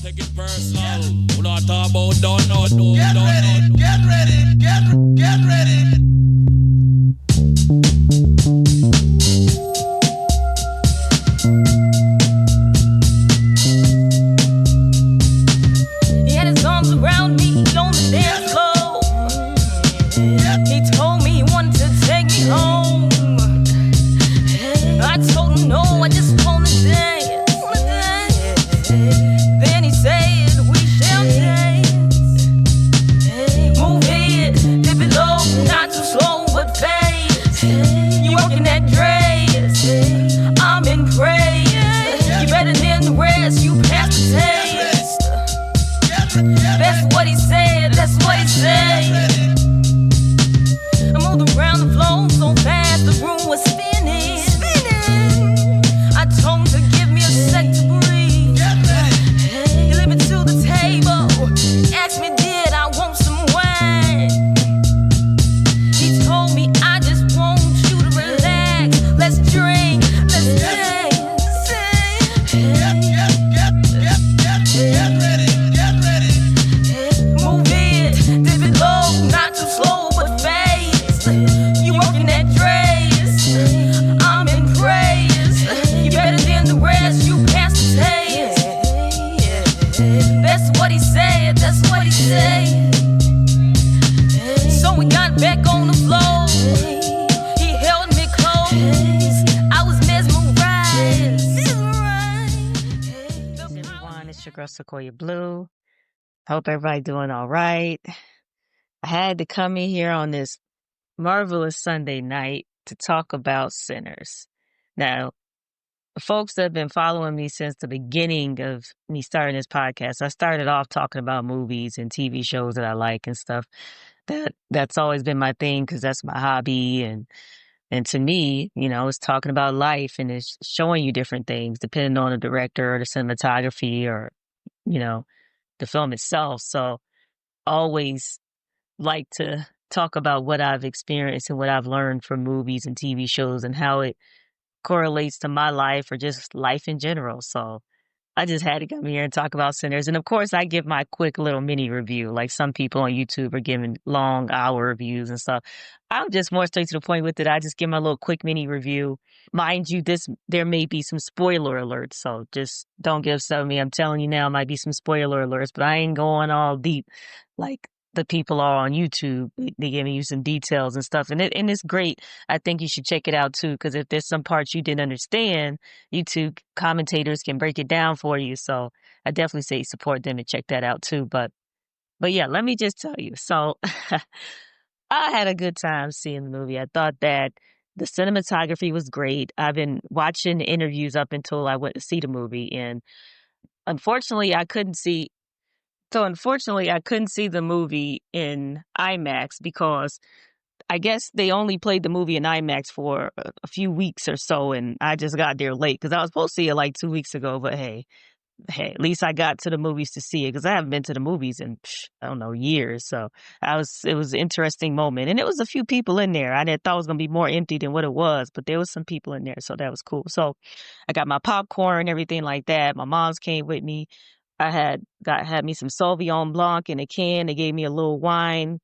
Take it personal. Who not talk about don't. Get ready. He had his arms around me on the dance floor. He told me he wanted to take me home. I told him no, I just wanna dance. Then he said we shall dance. Move it, dip it low, not too slow but fast. You working that dress, I'm in praise. You better than the rest, you pass the taste. That's what he said, that's what he said. I moved around the floor so fast, the room was spinning. I told him to give me a sec to breathe. He led me to the table, asked me did I want some wine. He told me I just want you to relax. Let's drink, let's dance. Move it, dip it low, not too slow but fast. You working that dress, I'm in praise. You better than the rest, you pass the taste. That's what he said, that's what he said. So we got back on the floor. He held me close. I was mesmerized. Hey everyone, it's your girl Siquoyia Blue. Hope everybody doing all right. I had to come in here on this marvelous Sunday night to talk about Sinners. Now, the folks that have been following me since the beginning of me starting this podcast, I started off talking about movies and TV shows that I like and stuff. That's always been my thing because that's my hobby. And to me, you know, it's talking about life and it's showing you different things depending on the director or the cinematography or, you know, the film itself. So always like to talk about what I've experienced and what I've learned from movies and TV shows and how it correlates to my life or just life in general. So I just had to come here and talk about Sinners. And of course, I give my quick little mini review. Like some people on YouTube are giving long hour reviews and stuff. I'm just more straight to the point with it. I just give my little quick mini review. Mind you, there may be some spoiler alerts. So just don't get upset with me. I'm telling you now, might be some spoiler alerts, but I ain't going all deep like the people are on YouTube. They giving you some details and stuff. And it's great. I think you should check it out too, because if there's some parts you didn't understand, YouTube commentators can break it down for you. So I definitely say support them and check that out too. But yeah, let me just tell you. So I had a good time seeing the movie. I thought that the cinematography was great. I've been watching interviews up until I went to see the movie, and unfortunately, I couldn't see. So unfortunately, I couldn't see the movie in IMAX because I guess they only played the movie in IMAX for a few weeks or so, and I just got there late because I was supposed to see it like 2 weeks ago. But hey, at least I got to the movies to see it because I haven't been to the movies in I don't know, years. So it was an interesting moment, and it was a few people in there. I thought it was gonna be more empty than what it was, but there was some people in there, so that was cool. So I got my popcorn and everything like that. My mom's came with me. I had me some Sauvignon Blanc in a can. They gave me a little wine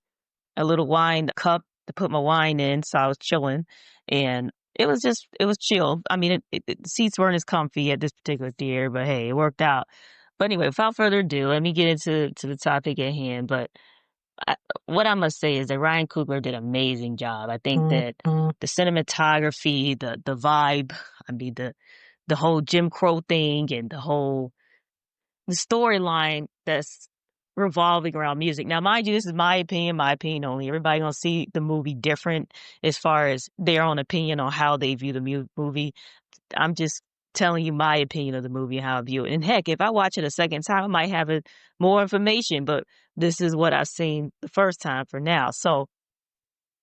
cup to put my wine in. So I was chilling, and it was chill. I mean, the seats weren't as comfy at this particular theater, but hey, it worked out. But anyway, without further ado, let me get into the topic at hand. But what I must say is that Ryan Coogler did an amazing job. I think that the cinematography, the vibe, I mean, the whole Jim Crow thing and the storyline that's revolving around music. Now, mind you, this is my opinion only. Everybody gonna see the movie different as far as their own opinion on how they view the movie. I'm just telling you my opinion of the movie and how I view it. And heck, if I watch it a second time, I might have more information, but this is what I've seen the first time for now. So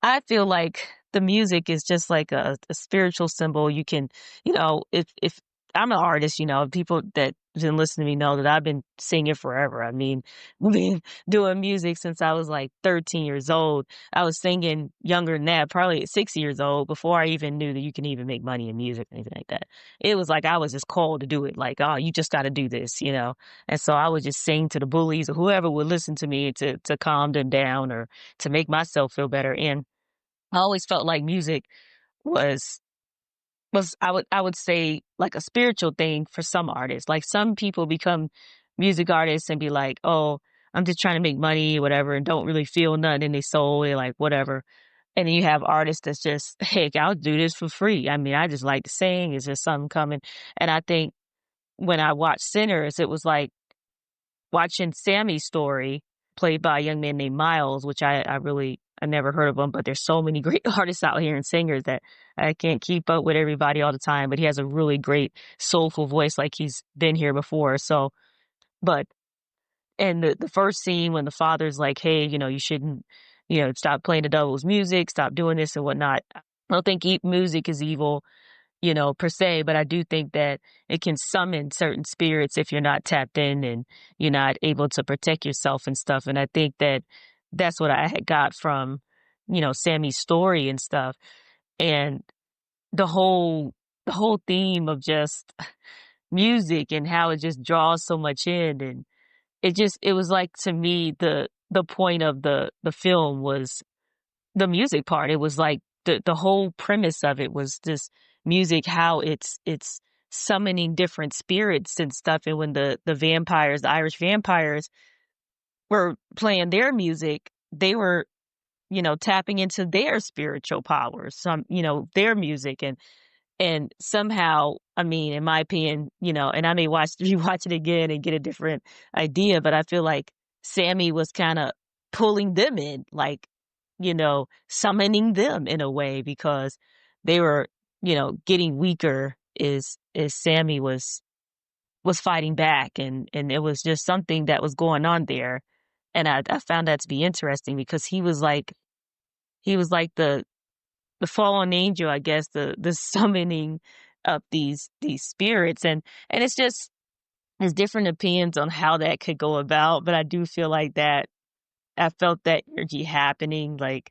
I feel like the music is just like a spiritual symbol. You can, if I'm an artist, people that been listening to me know that I've been singing forever. I mean, we've been doing music since I was like 13 years old. I was singing younger than that, probably at 6 years old, before I even knew that you can even make money in music or anything like that. It was like I was just called to do it. Like, oh, you just got to do this. And so I would just sing to the bullies or whoever would listen to me to calm them down or to make myself feel better. And I always felt like music was I would say like a spiritual thing for some artists. Like some people become music artists and be like, oh, I'm just trying to make money, whatever, and don't really feel nothing in their soul. They're like, whatever. And then you have artists that's just, heck, I'll do this for free. I mean, I just like to sing. It's just something coming. And I think when I watched Sinners, it was like watching Sammy's story played by a young man named Miles, which I never heard of him, but there's so many great artists out here and singers that I can't keep up with everybody all the time, but he has a really great soulful voice like he's been here before. So, but, and the first scene when the father's like, hey, you shouldn't, stop playing the devil's music, stop doing this and whatnot. I don't think music is evil, per se, but I do think that it can summon certain spirits if you're not tapped in and you're not able to protect yourself and stuff. And I think that that's what I had got from, Sammy's story and stuff. And the whole theme of just music and how it just draws so much in. And it was like, to me, the point of the film was the music part. It was like the whole premise of it was this music, how it's summoning different spirits and stuff. And when the vampires, the Irish vampires, were playing their music, they were, tapping into their spiritual powers, their music. And somehow, I mean, in my opinion, and I may rewatch it again and get a different idea, but I feel like Sammy was kind of pulling them in, like, summoning them in a way, because they were, getting weaker as Sammy was fighting back, and it was just something that was going on there. And I found that to be interesting, because he was like the fallen angel, I guess, the summoning of these spirits. And it's different opinions on how that could go about, but I do feel like that I felt that energy happening. Like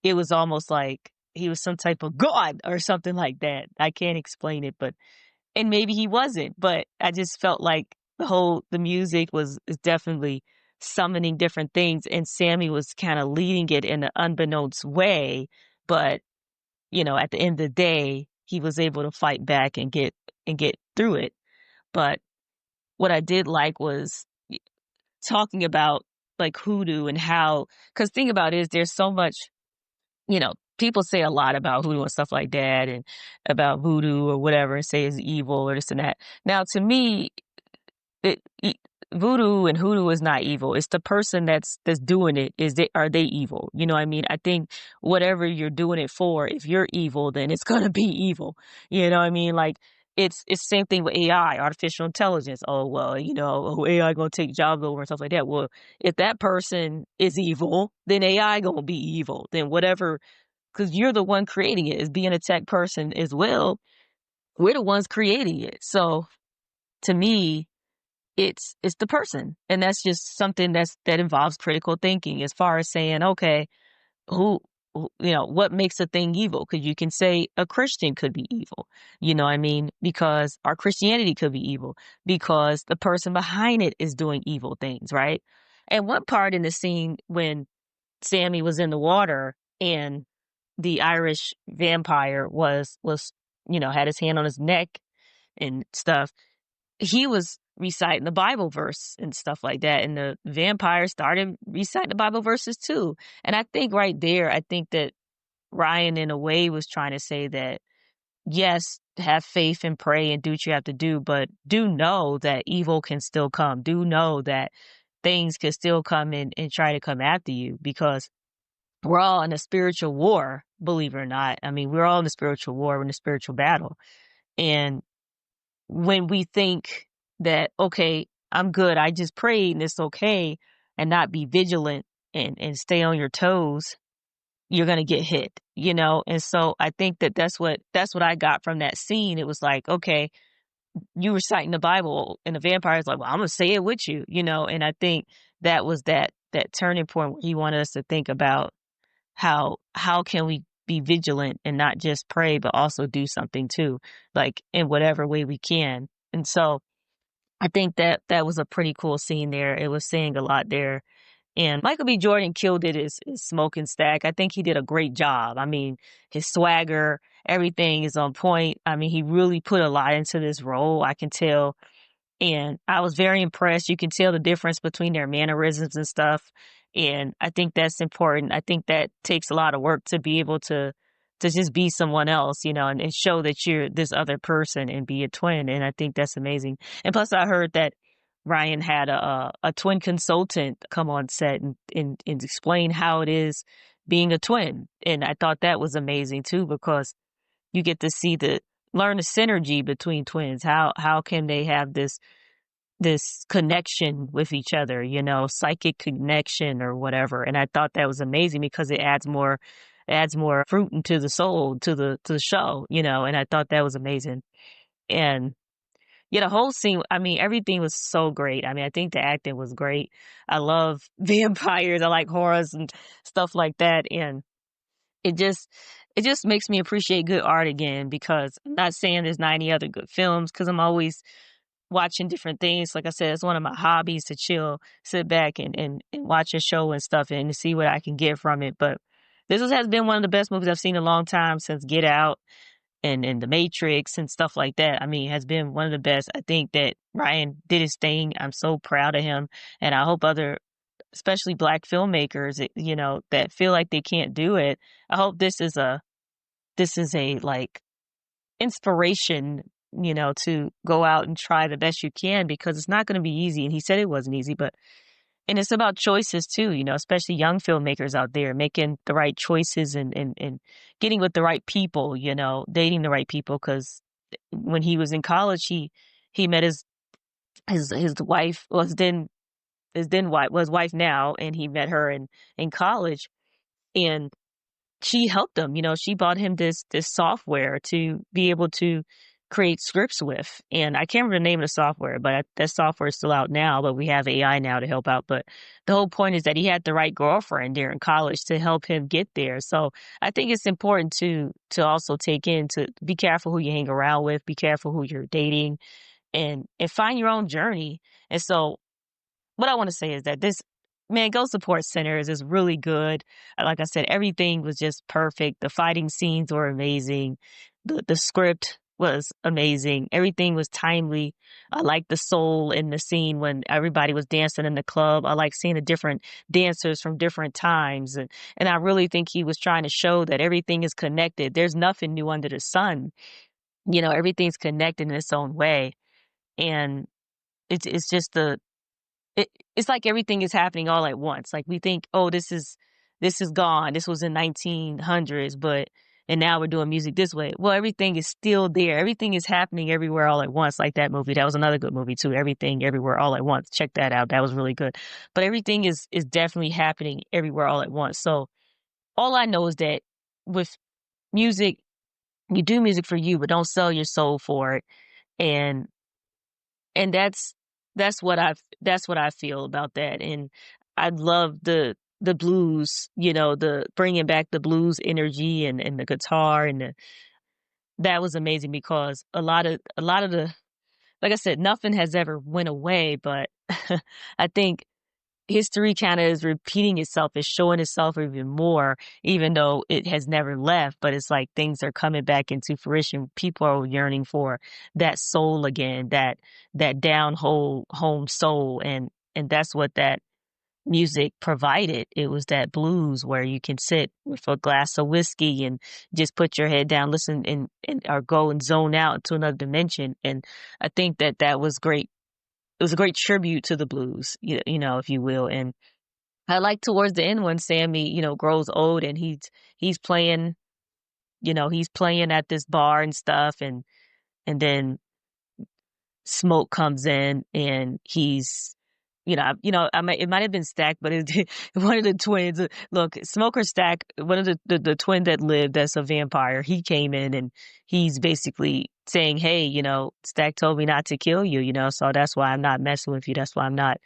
it was almost like he was some type of god or something like that. I can't explain it, and maybe he wasn't, but I just felt like the music is definitely summoning different things, and Sammy was kind of leading it in an unbeknownst way. But at the end of the day, he was able to fight back and get through it. But what I did like was talking about like hoodoo and how, because thing about it is there's so much, people say a lot about hoodoo and stuff like that, and about voodoo or whatever, and say it's evil or this and that. Now, to me, it, voodoo and hoodoo is not evil. It's the person that's doing it. Are they evil? You know what I mean? I think whatever you're doing it for, if you're evil, then it's gonna be evil. You know what I mean? Like it's the same thing with AI, artificial intelligence. Oh well, AI gonna take jobs over and stuff like that. Well, if that person is evil, then AI gonna be evil. Then whatever, because you're the one creating it. As being a tech person as well, we're the ones creating it. So to me, it's the person. And that's just something that involves critical thinking, as far as saying, okay, what makes a thing evil? Because you can say a Christian could be evil, what I mean? Because our Christianity could be evil because the person behind it is doing evil things, right? And one part in the scene when Sammy was in the water and the Irish vampire was, had his hand on his neck and stuff, he was reciting the Bible verse and stuff like that. And the vampire started reciting the Bible verses too. And I think right there, I think that Ryan in a way was trying to say that, yes, have faith and pray and do what you have to do, but do know that evil can still come. Do know that things can still come in and try to come after you, because we're all in a spiritual war, believe it or not. I mean, we're all in a spiritual war, we're in a spiritual battle. And when we think that, okay, I'm good, I just prayed and it's okay, and not be vigilant and stay on your toes, you're going to get hit, And so I think that's what I got from that scene. It was like, okay, you reciting the Bible, and the vampire's like, well, I'm gonna say it with you, and I think that was that turning point where he wanted us to think about how can we be vigilant and not just pray, but also do something too, like in whatever way we can. And so I think that was a pretty cool scene there. It was saying a lot there. And Michael B. Jordan killed it as Smoking Stack. I think he did a great job. I mean, his swagger, everything is on point. I mean, he really put a lot into this role, I can tell. And I was very impressed. You can tell the difference between their mannerisms and stuff. And I think that's important. I think that takes a lot of work to be able to just be someone else, and show that you're this other person and be a twin. And I think that's amazing. And plus I heard that Ryan had a twin consultant come on set and explain how it is being a twin. And I thought that was amazing too, because you get to see learn the synergy between twins. How can they have this connection with each other, psychic connection or whatever. And I thought that was amazing because it adds more fruit into the soul to the show, and I thought that was amazing. And yeah, the whole scene, I mean, everything was so great. I mean, I think the acting was great. I love vampires. I like horrors and stuff like that. And it just it just makes me appreciate good art again, because I'm not saying there's not any other good films, because I'm always watching different things. Like I said, it's one of my hobbies to chill, sit back and watch a show and stuff and see what I can get from it. But has been one of the best movies I've seen in a long time, since Get Out and The Matrix and stuff like that. I mean, it has been one of the best. I think that Ryan did his thing. I'm so proud of him. And I hope other, especially Black filmmakers, that feel like they can't do it. I hope this is a like inspiration, to go out and try the best you can, because it's not going to be easy. And he said it wasn't easy, and it's about choices too, especially young filmmakers out there making the right choices and getting with the right people, dating the right people. Cause when he was in college, he met his wife, his wife now, and he met her in college, and she helped him. She bought him this software to be able to create scripts with. And I can't remember the name of the software, but that software is still out now, but we have AI now to help out. But the whole point is that he had the right girlfriend there in college to help him get there. So I think it's important to also take in, to be careful who you hang around with, be careful who you're dating, and find your own journey. And so what I want to say is that go support Sinners is really good. Like I said, everything was just perfect. The fighting scenes were amazing. The script was amazing. Everything was timely. I liked the soul in the scene when everybody was dancing in the club. I like seeing the different dancers from different times. And I really think he was trying to show that everything is connected. There's nothing new under the sun. Everything's connected in its own way. And it's just it's like everything is happening all at once. Like we think, oh, this is gone. This was in 1900s, and now we're doing music this way. Well, everything is still there. Everything is happening everywhere all at once. Like that movie. That was another good movie too. Everything Everywhere All at Once. Check that out. That was really good. But everything is definitely happening everywhere all at once. So all I know is that with music, you do music for you, but don't sell your soul for it. And that's what I feel about that. And I love the blues, the bringing back the blues energy and the guitar, and that was amazing, because a lot of the, like I said, nothing has ever went away, but I think history kind of is repeating itself, is showing itself even more, even though it has never left. But it's like things are coming back into fruition. People are yearning for that soul again, that down home soul. And that's what that music provided. It was that blues where you can sit with a glass of whiskey and just put your head down, listen, and or go and zone out into another dimension. And I think that was great. It was a great tribute to the blues, if you will. And I like towards the end when Sammy, grows old and he's playing, he's playing at this bar and stuff, and then Smoke comes in and he's it might have been Stack, but it one of the twins. Look, Smoker Stack, one of the twin that lived, that's a vampire. He came in and he's basically saying, "Hey, Stack told me not to kill you, so that's why I'm not messing with you. That's why I'm not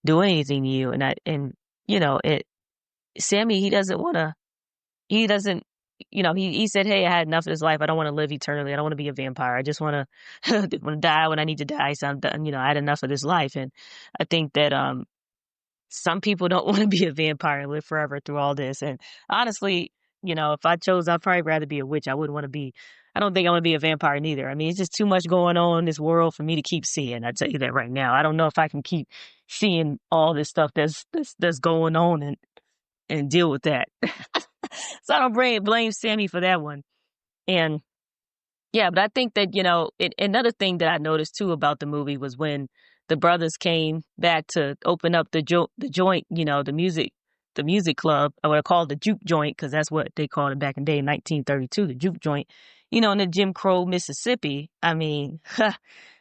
doing anything to you." It Sammy, he doesn't, he said, "Hey, I had enough of this life. I don't want to live eternally. I don't want to be a vampire. I just want to want to die when I need to die. So I'm done. I had enough of this life." And I think that some people don't want to be a vampire and live forever through all this. And honestly, if I chose, I'd probably rather be a witch. I wouldn't want to be. I don't think I want to be a vampire neither. I mean, it's just too much going on in this world for me to keep seeing. I tell you that right now. I don't know if I can keep seeing all this stuff that's going on and deal with that. So I don't blame Sammy for that one. And yeah, but I think that, another thing that I noticed too about the movie was when the brothers came back to open up the joint, the music club, or what I call the juke joint, because that's what they called it back in the day in 1932, the juke joint, in the Jim Crow, Mississippi. I mean,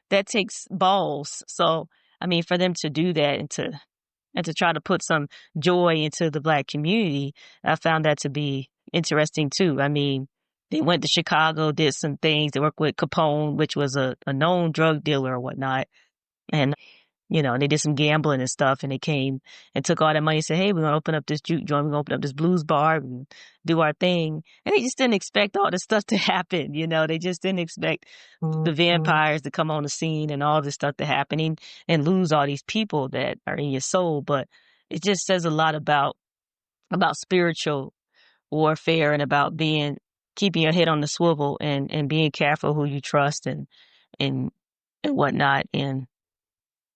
that takes balls. So, I mean, for them to do that and to try to put some joy into the Black community, I found that to be interesting too. I mean, they went to Chicago, did some things. They worked with Capone, which was a known drug dealer or whatnot. And, and they did some gambling and stuff. And they came and took all that money and said, "Hey, we're going to open up this juke joint. We're going to open up this blues bar and do our thing." And they just didn't expect all this stuff to happen. They just didn't expect the vampires to come on the scene and all this stuff to happen and lose all these people that are in your soul. But it just says a lot about spiritual warfare and about keeping your head on the swivel and being careful who you trust and whatnot. And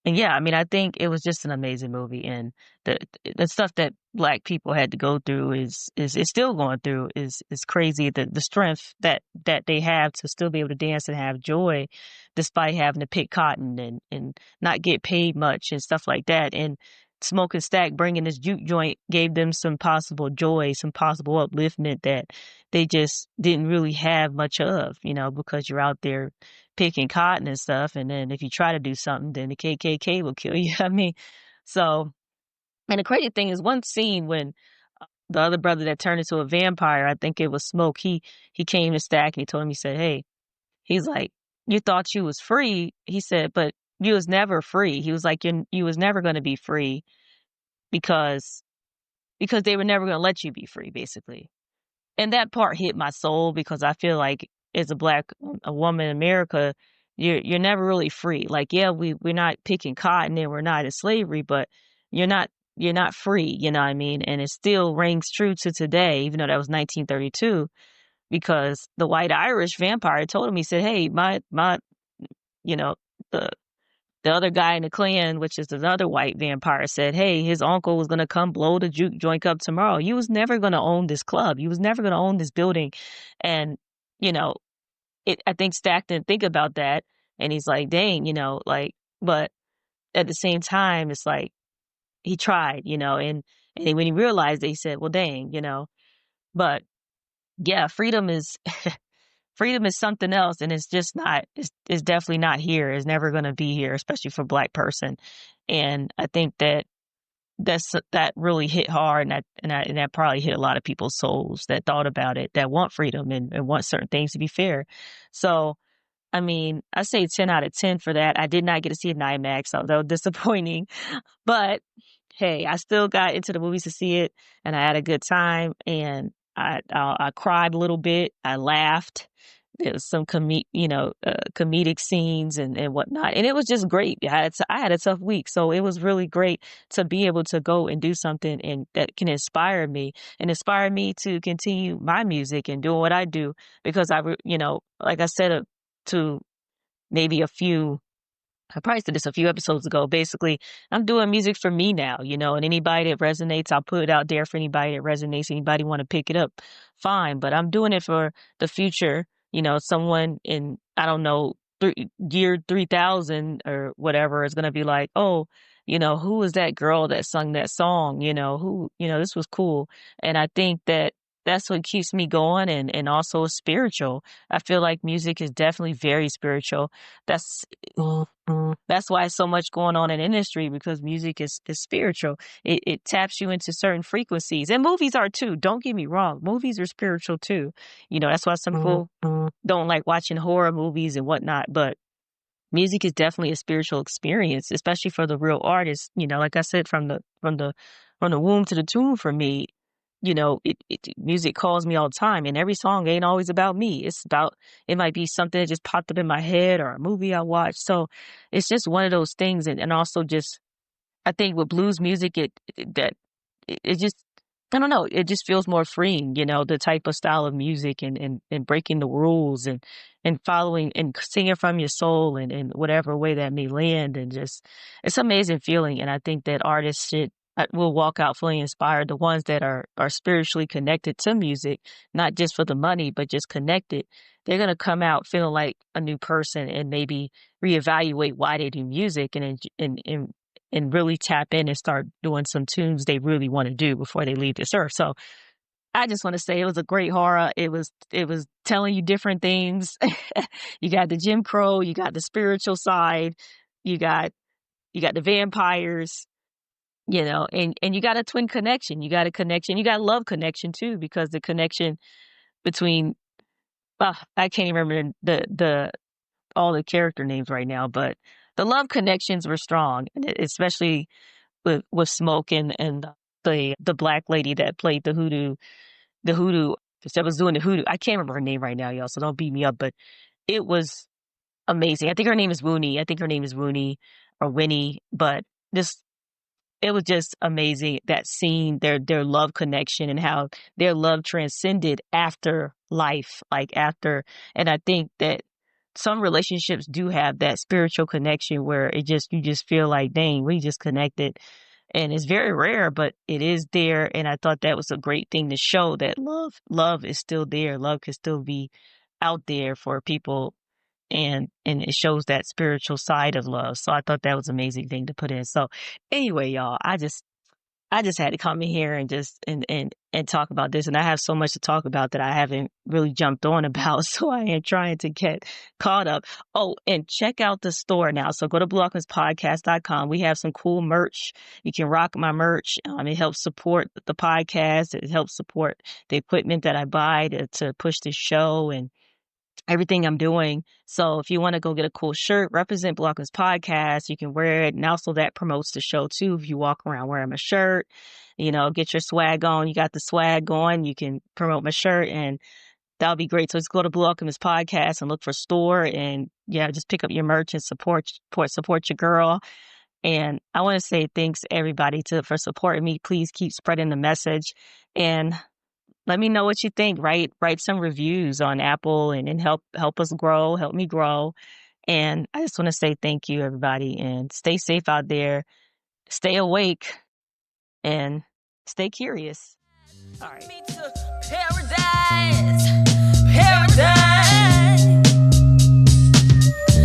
yeah, I mean, I think it was just an amazing movie, and the stuff that Black people had to go through is still going through is crazy. The strength that they have to still be able to dance and have joy, despite having to pick cotton and not get paid much and stuff like that. And Smoke and Stack bringing this juke joint gave them some possible joy, some possible upliftment that they just didn't really have much of, because you're out there picking cotton and stuff. And then if you try to do something, then the KKK will kill you. I mean, so, and the crazy thing is one scene when the other brother that turned into a vampire, I think it was Smoke, he came to Stack and he told him, he said, "Hey," he's like, "You thought you was free." He said, "But you was never free." He was like, you was never going to be free because they were never going to let you be free, basically. And that part hit my soul because I feel like as a woman in America, you're never really free. Like, yeah, we're not picking cotton and we're not in slavery, but you're not free, you know what I mean? And it still rings true to today, even though that was 1932, because the white Irish vampire told him, he said, "Hey, my the other guy in the clan, which is another white vampire, said, hey, his uncle was going to come blow the juke joint up tomorrow. You was never going to own this club. You was never going to own this building." And, I think Stack didn't think about that. And he's like, dang, but at the same time, it's like he tried, and then when he realized it, he said, well, dang, but yeah, freedom is something else, and it's just not. It's definitely not here. It's never going to be here, especially for a Black person. And I think that that really hit hard, and that probably hit a lot of people's souls that thought about it, that want freedom and want certain things to be fair. So, I mean, I say 10 out of 10 for that. I did not get to see it in IMAX, although disappointing, but hey, I still got into the movies to see it, and I had a good time, and I cried a little bit. I laughed. There was some comedic scenes and whatnot, and it was just great. I had a tough week, so it was really great to be able to go and do something and that can inspire me to continue my music and doing what I do, because like I said to maybe I probably said this a few episodes ago. Basically, I'm doing music for me now, and anybody that resonates, I'll put it out there for anybody that resonates. Anybody want to pick it up, fine. But I'm doing it for the future. Someone in, I don't know, year 3000 or whatever is going to be like, oh, who was that girl that sung that song? This was cool. And I think that that's what keeps me going, and also spiritual. I feel like music is definitely very spiritual. That's that's why it's so much going on in industry, because music is spiritual. It taps you into certain frequencies, and movies are too. Don't get me wrong, movies are spiritual too. That's why some people don't like watching horror movies and whatnot, but music is definitely a spiritual experience, especially for the real artists. Like I said, from the womb to the tomb for me, music calls me all the time, and every song ain't always about me. It might be something that just popped up in my head or a movie I watched. So it's just one of those things. And also just, I think with blues music, it just, I don't know, it just feels more freeing, the type of style of music, and breaking the rules, and following and singing from your soul, and whatever way that may land. And just, it's an amazing feeling. And I think that artists will walk out feeling inspired. The ones that are spiritually connected to music, not just for the money, but just connected, they're going to come out feeling like a new person, and maybe reevaluate why they do music, and really tap in and start doing some tunes they really want to do before they leave this earth. So I just want to say it was a great horror. It was telling you different things. You got the Jim Crow, you got the spiritual side, you got the vampires, and you got a twin connection. You got a connection. You got a love connection too, because the connection between, I can't even remember the all the character names right now, but the love connections were strong, especially with Smoke and the black lady that played the hoodoo that was doing the hoodoo. I can't remember her name right now, y'all, so don't beat me up, but it was amazing. I think her name is Rooney or Winnie, but just, it was just amazing, that scene, their love connection, and how their love transcended after life, and I think that some relationships do have that spiritual connection where you just feel like, dang, we just connected. And it's very rare, but it is there. And I thought that was a great thing to show that love is still there. Love can still be out there for people. And it shows that spiritual side of love. So I thought that was an amazing thing to put in. So anyway, y'all, I just had to come in here and just and talk about this. And I have so much to talk about that I haven't really jumped on about. So I am trying to get caught up. Oh, and check out the store now. So go to BluAlchemistPodcast.com. We have some cool merch. You can rock my merch. It helps support the podcast. It helps support the equipment that I buy to push the show and everything I'm doing. So if you want to go get a cool shirt, represent Blu Alchemist Podcast, you can wear it. And also that promotes the show too. If you walk around wearing my shirt, get your swag on. You got the swag on, you can promote my shirt, and that'll be great. So just go to Blu Alchemist Podcast and look for store, and just pick up your merch and support your girl. And I want to say thanks everybody for supporting me. Please keep spreading the message, and let me know what you think. Write some reviews on Apple, and help us grow, help me grow. And I just want to say thank you, everybody, and stay safe out there, stay awake, and stay curious. All right. Me to paradise, paradise.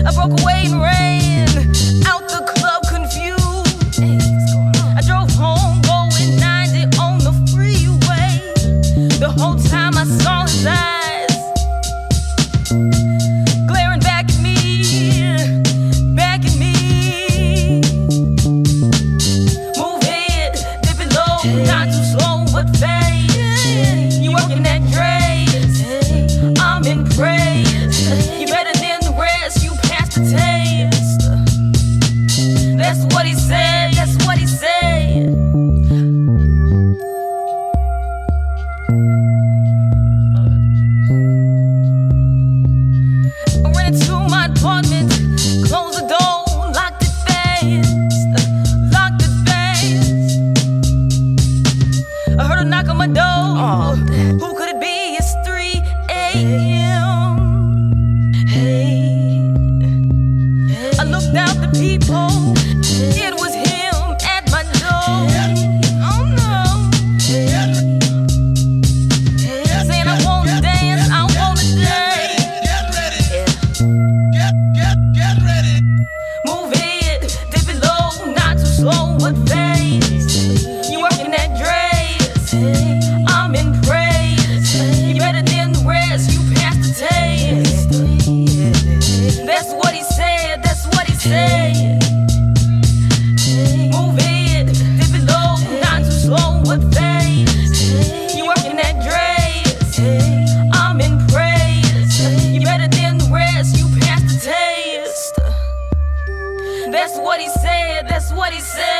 I broke away and ran out the club confused. I drove home going 90 on the freeway. The whole time I saw his eyes glaring back at me, back at me. Move it, dip it low, not too slow but fast. You working that grace, I'm in praise. You better than the rest, you passed the test. That's what he said, that's what he said. I ran into my apartment, closed the door, locked it fast, locked it fast. I heard a knock on my door. Who could it be? It's 3 a.m. Hey, I looked out the people. It was him at my door. Oh no. Saying I wanna dance, I wanna dance. Get ready. Move it, dip it low, not too slow but fast. You working that dress, I'm in praise. what he said.